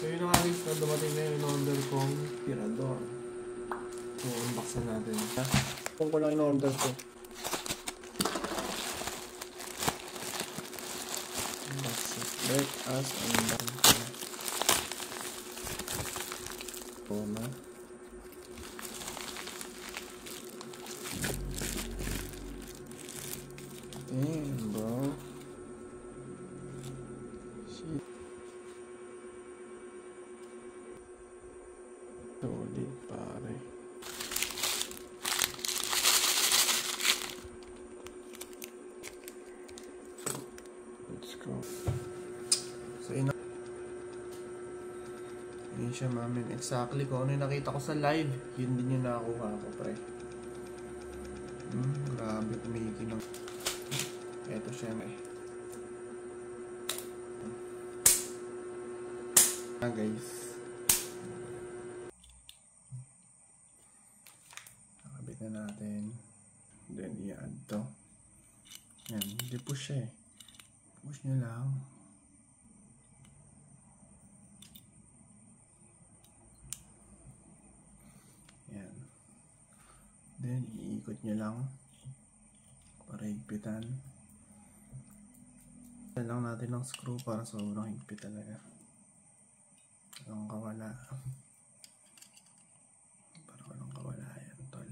So yun ang alis na dumating na yung in-order kong tirador. So unboxan natin. Kung ko lang in-order ko. Let us unbox na. Damn, bro. Shit. Solid, pare. Let's go. So, yun siya, mamin. Exactly kung ano yung nakita ko sa live, yun din yung nakakuha ko, pre. Grabe, kumikilang. Eto siya, guys. Nakabit na natin. Then, i-add to. Yan, hindi push siya eh. Push nyo lang. Yan. Then, iikot nyo lang. Para higpitan. Yan lang natin ng screw para sobrang higpit talaga. Walang kawala. Para walang kawala yan, tol.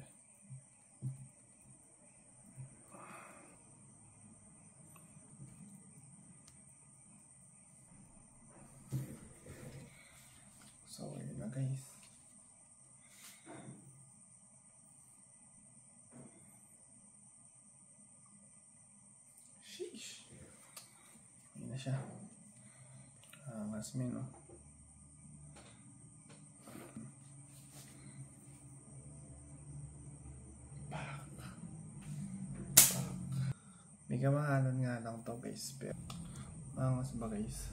So, yun na guys. Sheesh. Yun na siya. Mas no. May kamahalan nga lang to guys. Pero mangas ba guys?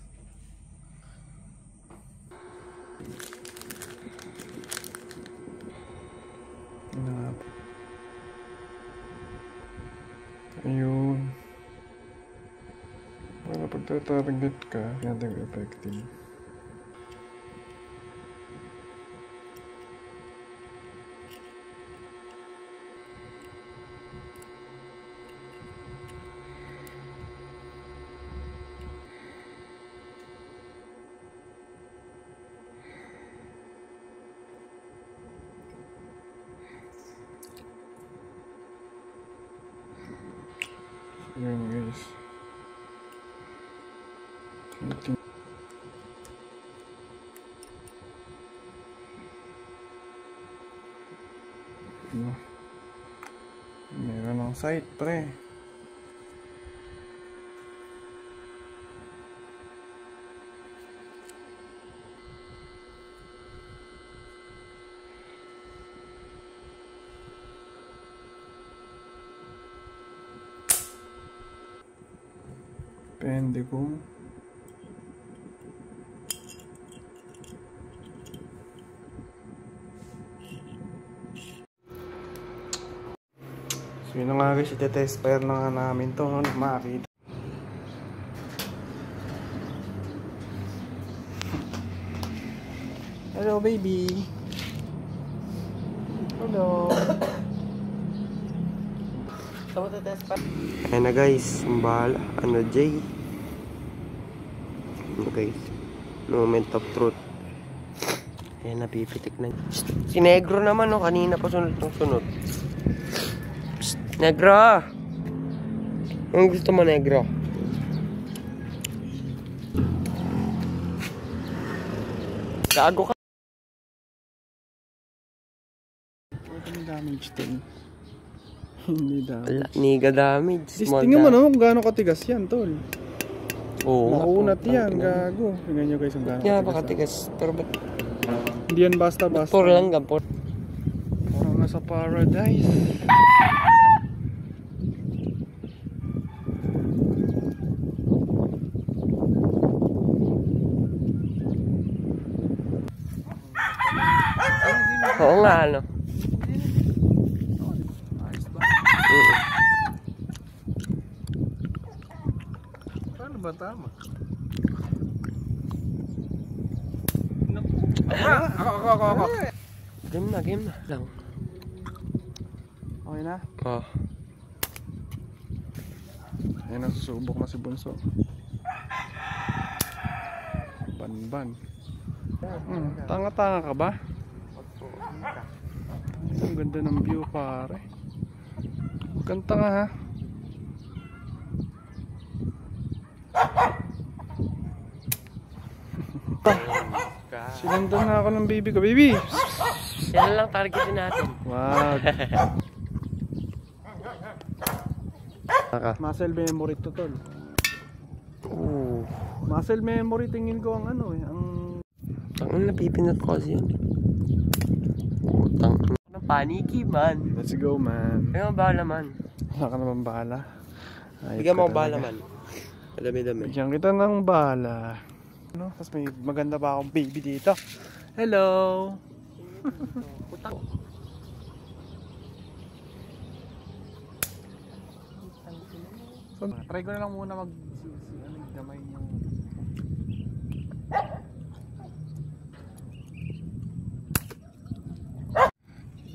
Ayun. Para pagtatarget ka, natin effective. Ayan guys. Meron ng sight, pre. Depende kung so yun nga guys, ite-test fire na nga namin to, no? Makakita. Hello baby. Hello. So ite-test fire. Ayan na guys, bahala. Ano Jay? Okay, moment of truth. Ayan, napipitik na. Si Negro naman, no? Kanina pa sunod ng sunod. Psst, Negro! Anong gusto mo, Negro? Gago ka. Ano damage din? Hindi damage. Niga damage. Tingnan mo no, kung gaano katigas yan, tol. Oo. Makunat yan, gago. Tingnan nyo guys, kung gaano katigas. Baka tigas. Pero ba't? Hindi yan basta-basta. Por lang, gampor. Parang nasa paradise. Oo nga, ano. Paano ba tama? Ako. Game na lang. Okay na? Oh. Ayun, nasusubok na si Bunso. Ban. Tanga-tanga ka ba? Ang ganda ng view, pare. Ganda nga, ha? Sinundan na ako ng baby ko. Baby! Yan lang targetin natin. Wow. Muscle memory to, tol. Oo. Muscle memory, tingin ko ang ano eh. Ang napipinat ko kasi yun. Utang. Paniki man. Let's go, man. Kaya mo bahala man. Wala ka naman bahala. Bigyan mo bahala man. Madami-dami. Bigyan kita ng bahala. Ano? Tapos may maganda pa akong baby dito. Hello! Utang. So, try ko na lang muna gamay yung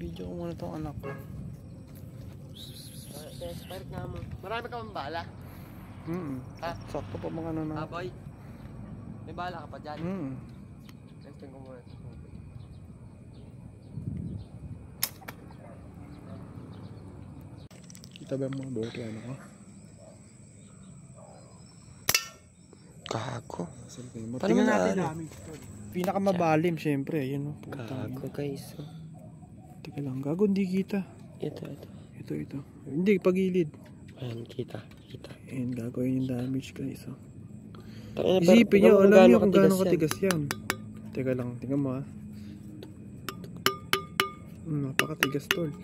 video ko muna tong anak ko. Expert nga mo. Marami ka bang bala? Ah? Sakto pa mga ano na. Boy. May bala ka pa dyan? Testing ko muna. Kita ba yung mga door plano ko? Gago. Tingnan natin damage. Pinakamabalim syempre. Ayun o. Gago guys. Teka lang. Gago hindi kita. Ito. Hindi, pagilid. Ayan, kita. Ayan, gagawin yung damage guys. Oh. Isipin Isipin nyo, alam nyo kung gaano katigas yan. Teka lang, tingnan mo ha. Napakatigas tol.